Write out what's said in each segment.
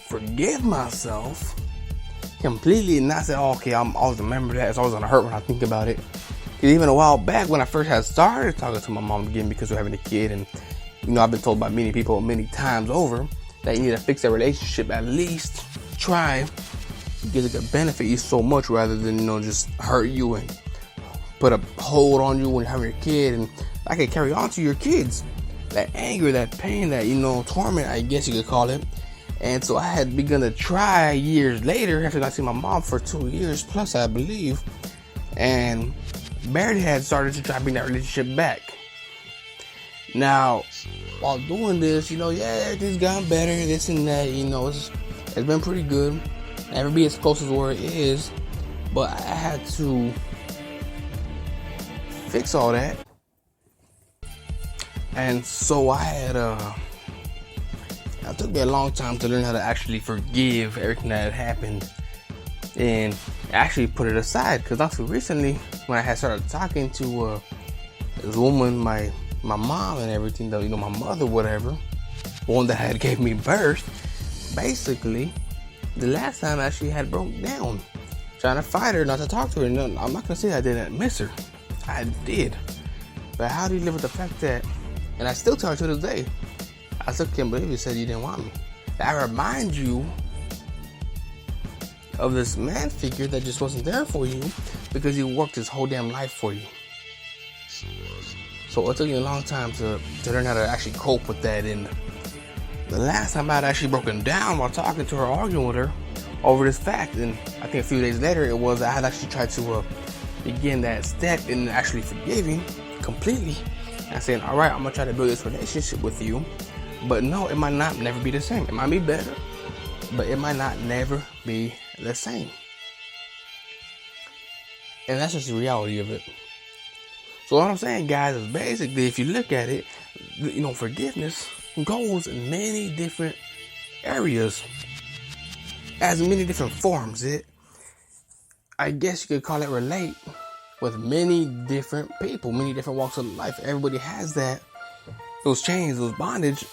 forgive myself completely and not say, oh, okay, I'm always remember that. It's always gonna hurt when I think about it. Because even a while back when I first had started talking to my mom again because we're having a kid, and I've been told by many people many times over that you need to fix that relationship, at least try, because it could benefit you so much rather than just hurt you and put a hold on you when you're having your kid, and I could carry on to your kids. That anger, that pain, that torment, I guess you could call it. And so I had begun to try years later after I seen my mom for 2 years plus, I believe, and barely had started to try to bring that relationship back. Now, while doing this, everything's gotten better, this and that, it's been pretty good. Never be as close as where it is, but I had to fix all that. And so it took me a long time to learn how to actually forgive everything that had happened and actually put it aside. Because not too recently, when I had started talking to this woman, my mom and everything, though, my mother, whatever, one that had gave me birth, basically, the last time I actually had broke down, trying to fight her, not to talk to her. No, I'm not gonna say I didn't miss her. I did. But how do you live with the fact that, and I still tell her to this day, I still can't believe you said you didn't want me. I remind you of this man figure that just wasn't there for you because he worked his whole damn life for you. So it took me a long time to learn how to actually cope with that. And the last time I had actually broken down while talking to her, arguing with her over this fact, and I think a few days later it was, I had actually tried to begin that step in actually forgiving completely and saying, all right, I'm gonna try to build this relationship with you, but no, it might not never be the same. It might be better, but it might not never be the same. And that's just the reality of it. So what I'm saying, guys, is basically, if you look at it, forgiveness goes in many different areas, has many different forms. I guess you could call it relate with many different people, many different walks of life. Everybody has those chains, those bondage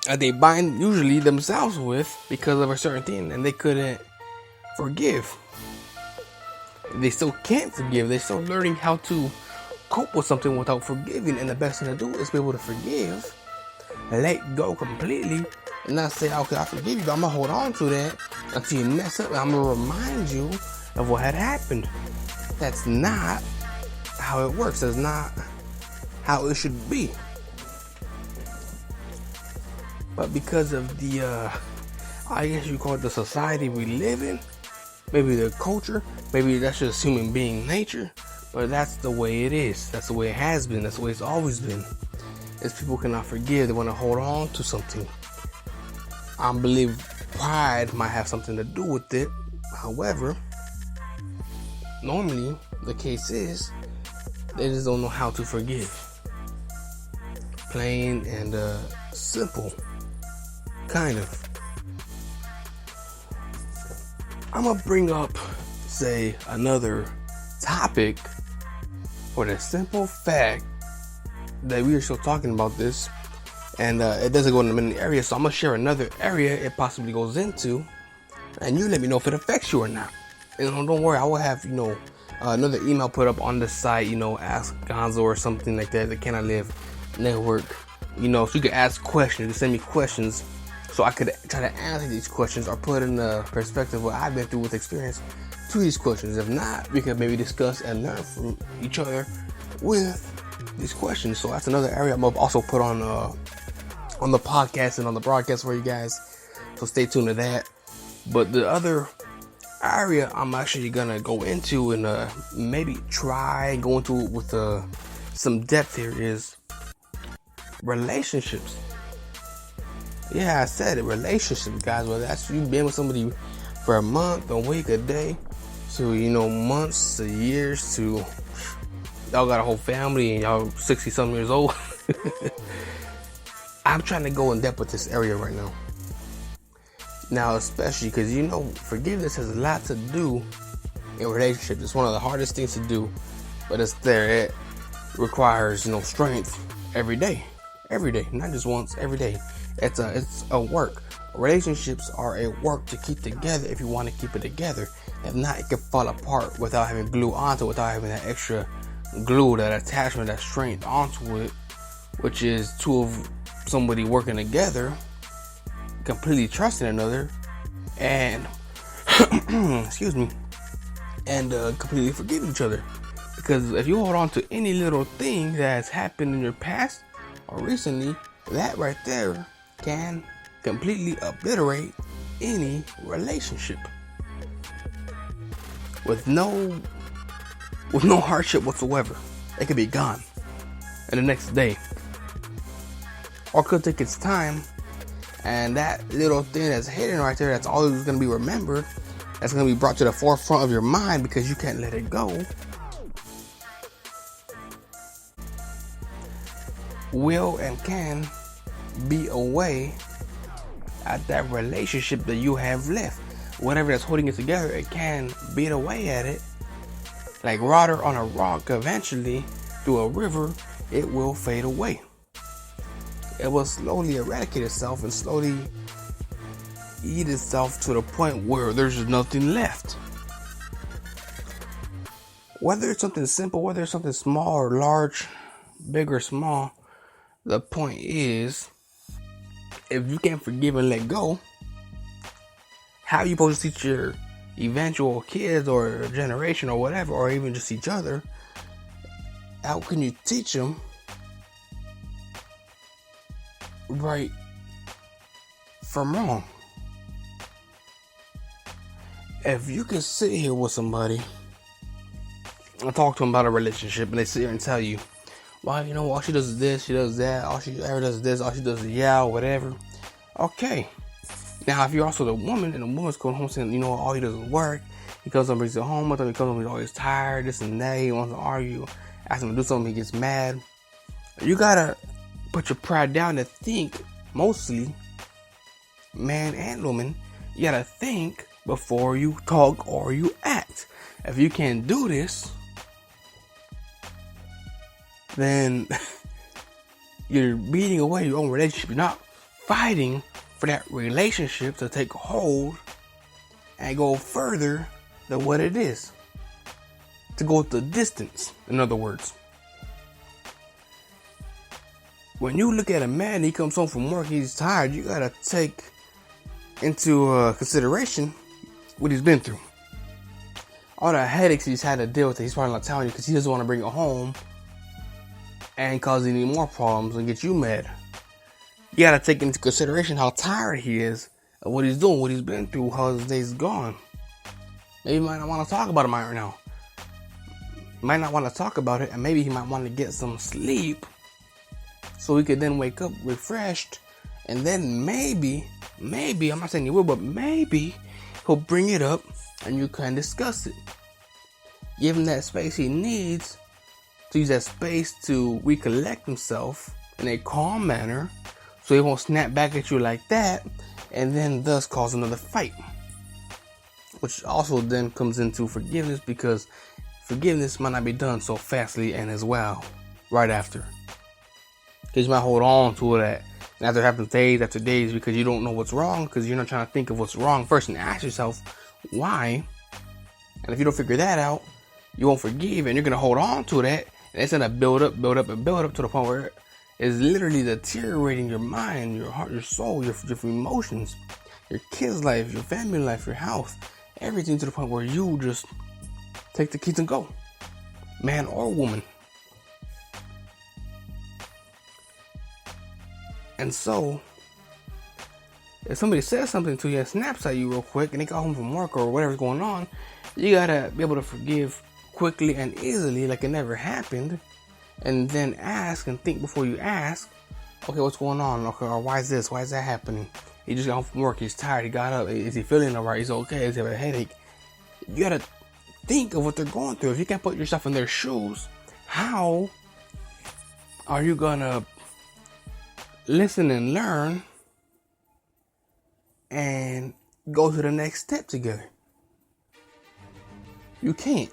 that they bind usually themselves with because of a certain thing, and they couldn't forgive. They still can't forgive. They're still learning how to cope with something without forgiving, and the best thing to do is be able to forgive, let go completely, and not say, okay, I forgive you, but I'm gonna hold on to that until you mess up, and I'm gonna remind you of what had happened. That's not how it works. That's not how it should be. But because of the, I guess you call it the society we live in, maybe the culture, maybe that's just human being nature, but that's the way it is. That's the way it has been. That's the way it's always been. Is people cannot forgive. They want to hold on to something. I believe pride might have something to do with it. However, normally the case is they just don't know how to forgive. Plain and simple. Kind of. I'm gonna bring up, say, another topic for the simple fact that we are still talking about this, and it doesn't go into many areas, so I'm gonna share another area it possibly goes into, and you let me know if it affects you or not. And don't worry, I will have another email put up on the site, Ask Gonzo or something like that, the Can I Live Network, so you can ask questions, you can send me questions, so I could try to answer these questions or put in the perspective of what I've been through with experience to these questions. If not, we can maybe discuss and learn from each other with these questions. So that's another area I'm gonna also put on the podcast and on the broadcast for you guys. So stay tuned to that. But the other area I'm actually gonna go into and maybe try go into it with some depth here is relationships. Yeah, I said it, relationships, guys. Whether that's you been with somebody for a month, a week, a day, to months, to years, to y'all got a whole family and y'all 60-something years old. I'm trying to go in depth with this area right now. Now, especially because forgiveness has a lot to do in relationships. It's one of the hardest things to do, but it's there. It requires strength every day, not just once, every day. It's a work. Relationships are a work to keep together if you want to keep it together. If not, it can fall apart without having glue onto it, without having that extra glue, that attachment, that strength onto it, which is two of somebody working together, completely trusting another, and excuse me, and completely forgiving each other. Because if you hold on to any little thing that has happened in your past or recently, that right there can completely obliterate any relationship with no hardship whatsoever. It could be gone in the next day, or could take its time, and that little thing that's hidden right there, that's always going to be remembered, that's going to be brought to the forefront of your mind because you can't let it go, will and can be away at that relationship that you have left. Whatever that's holding it together, it can beat away at it like water on a rock. Eventually, through a river, it will fade away. It will slowly eradicate itself and slowly eat itself to the point where there's just nothing left. Whether it's something simple, whether it's something small or large, big or small, the point is, if you can't forgive and let go, how are you supposed to teach your eventual kids or generation or whatever, or even just each other? How can you teach them right from wrong? If you can sit here with somebody and talk to them about a relationship, and they sit here and tell you, well, you know, all she does is this, she does that, all she ever does is this, all she does is yeah, or whatever. Okay. Now, if you're also the woman, and the woman's going home saying, you know, all he does is work, he comes home, brings it home with him, he comes home, he's always tired, this and that, he wants to argue, ask him to do something, he gets mad. You gotta put your pride down and think, mostly, man and woman, you gotta think before you talk or you act. If you can't do this, then you're beating away your own relationship. You're not fighting for that relationship to take hold and go further than what it is. To go the distance, in other words. When you look at a man, he comes home from work, he's tired, you gotta take into consideration what he's been through. All the headaches he's had to deal with, he's probably not telling you because he doesn't want to bring it home and cause any more problems and get you mad. You gotta take into consideration how tired he is of what he's doing, what he's been through, how his day's gone. Maybe he might not want to talk about it right now. He might not want to talk about it, and maybe he might want to get some sleep so he could then wake up refreshed, and then maybe, I'm not saying he will, but maybe he'll bring it up and you can discuss it. Give him that space he needs to use that space to recollect himself in a calm manner so he won't snap back at you like that and then thus cause another fight. Which also then comes into forgiveness, because forgiveness might not be done so fastly and as well right after. Because you might hold on to that after it happens days after days because you don't know what's wrong, because you're not trying to think of what's wrong first and ask yourself why. And if you don't figure that out, you won't forgive, and you're going to hold on to that, and it's going to build up to the point where it's literally deteriorating your mind, your heart, your soul, your emotions, your kids' life, your family life, your health, everything, to the point where you just take the keys and go, man or woman. And so, if somebody says something to you and snaps at you real quick and they got home from work or whatever's going on, you gotta be able to forgive quickly and easily like it never happened, and then ask and think before you ask, okay, what's going on? Okay, or why is this? Why is that happening? He just got home from work, he's tired, he got up, is he feeling alright? He's okay, does he have a headache? You gotta think of what they're going through. If you can't put yourself in their shoes, how are you gonna listen and learn and go to the next step together? You can't.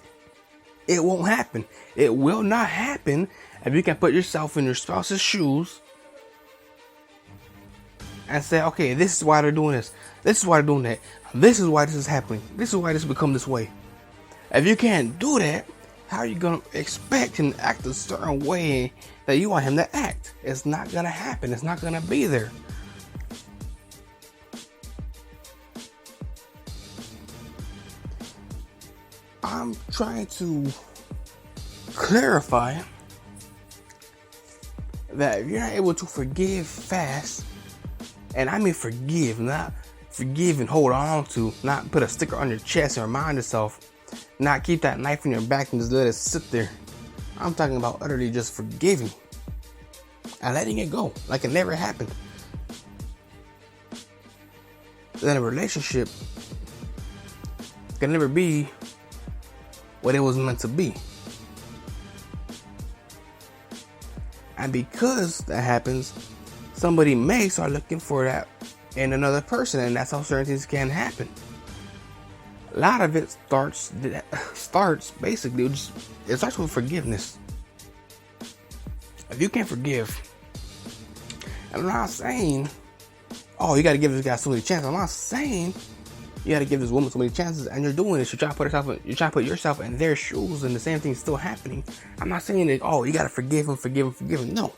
It won't happen. It will not happen if you can put yourself in your spouse's shoes and say, okay, this is why they're doing this. This is why they're doing that. This is why this is happening. This is why this become this way. If you can't do that, how are you going to expect him to act a certain way that you want him to act? It's not going to happen. It's not going to be there. I'm trying to clarify that if you're not able to forgive fast, and I mean forgive, not forgive and hold on to, not put a sticker on your chest and remind yourself, not keep that knife in your back and just let it sit there. I'm talking about utterly just forgiving and letting it go like it never happened. Then a relationship can never be what it was meant to be. And because that happens, somebody may start looking for that in another person, and that's how certain things can happen. A lot of it starts basically, it starts with forgiveness. If you can't forgive, and I'm not saying, oh, you got to give this guy so many chances. I'm not saying you got to give this woman so many chances, and you're doing this. You're trying to put yourself in their shoes, and the same thing's still happening. I'm not saying that, oh, you got to forgive him. No,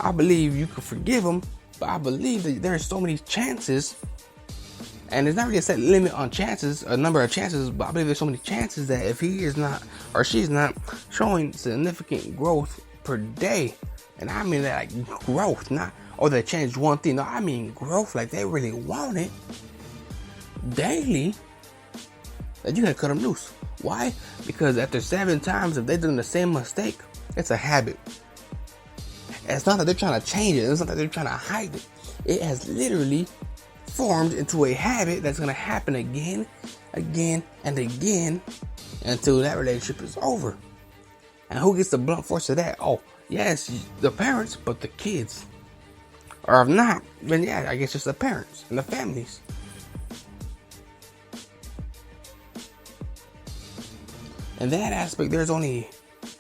I believe you can forgive him, but I believe that there are so many chances. And there's not really a set limit on chances, a number of chances, but I believe there's so many chances that if he is not, or she's not showing significant growth per day, and I mean that like growth, not, oh, they changed one thing. No, I mean growth, like they really want it daily, that you're gonna cut them loose. Why? Because after 7 times, if they're doing the same mistake, it's a habit. It's not that they're trying to change it. It's not that they're trying to hide it. It has literally formed into a habit that's going to happen again, and again until that relationship is over. And who gets the blunt force of that? Oh, yes, the parents, but the kids. Or if not, then yeah, I guess just the parents and the families. In that aspect, there's only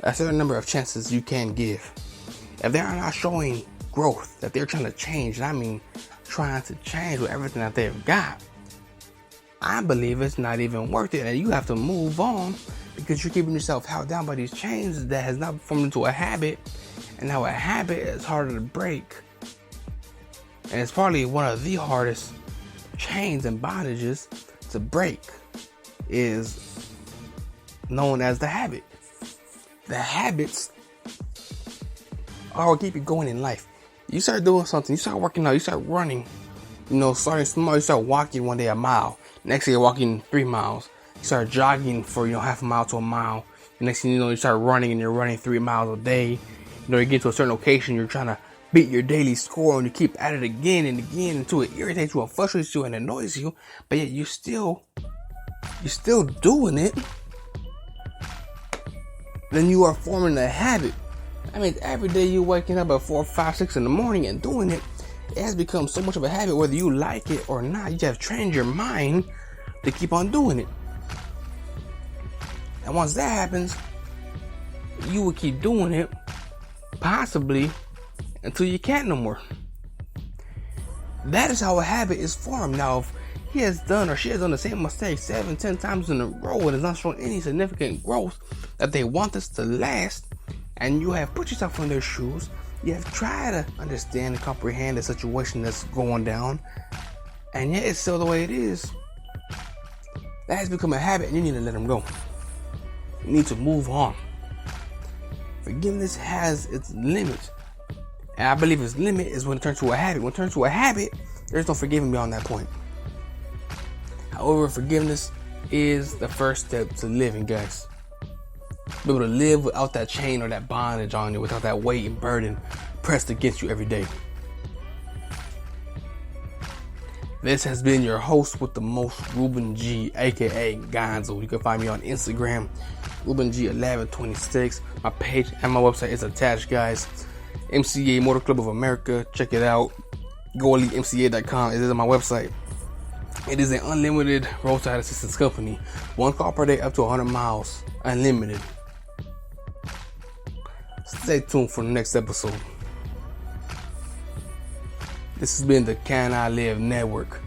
a certain number of chances you can give. If they are not showing growth, that they're trying to change, and I mean trying to change with everything that they've got, I believe it's not even worth it, and you have to move on because you're keeping yourself held down by these chains that has not formed into a habit, and now a habit is harder to break, and it's probably one of the hardest chains and bondages to break is known as the habit. The habits are what keep you going in life. You start doing something, you start working out, you start running, starting small, you start walking one day a mile. Next day you're walking 3 miles. You start jogging for, half a mile to a mile. The next thing you know, you start running and you're running 3 miles a day. You get to a certain location, you're trying to beat your daily score, and you keep at it again and again until it irritates you and frustrates you and annoys you. But yet you're still doing it. Then you are forming a habit. I mean, every day you're waking up at 4, 5, 6 in the morning and doing it, it has become so much of a habit, whether you like it or not. You have trained your mind to keep on doing it. And once that happens, you will keep doing it, possibly until you can't no more. That is how a habit is formed. Now, if he has done or she has done the same mistake 7, 10 times in a row and is not showing any significant growth that they want this to last, and you have put yourself in their shoes, you have tried to understand and comprehend the situation that's going down, and yet it's still the way it is, that has become a habit, and you need to let them go. You need to move on. Forgiveness has its limits, and I believe its limit is when it turns to a habit. When it turns to a habit, there's no forgiving beyond that point. However, forgiveness is the first step to living, guys. Be able to live without that chain or that bondage on you, without that weight and burden pressed against you every day. This has been your host with the most, Ruben G, aka Gonzo. You can find me on Instagram, Ruben G1126. My page and my website is attached, guys. MCA Motor Club of America. Check it out. GoEliteMCA.com. It is on my website. It is an unlimited roadside assistance company. 1 call per day up to 100 miles. Unlimited. Stay tuned for the next episode. This has been the Can I Live Network.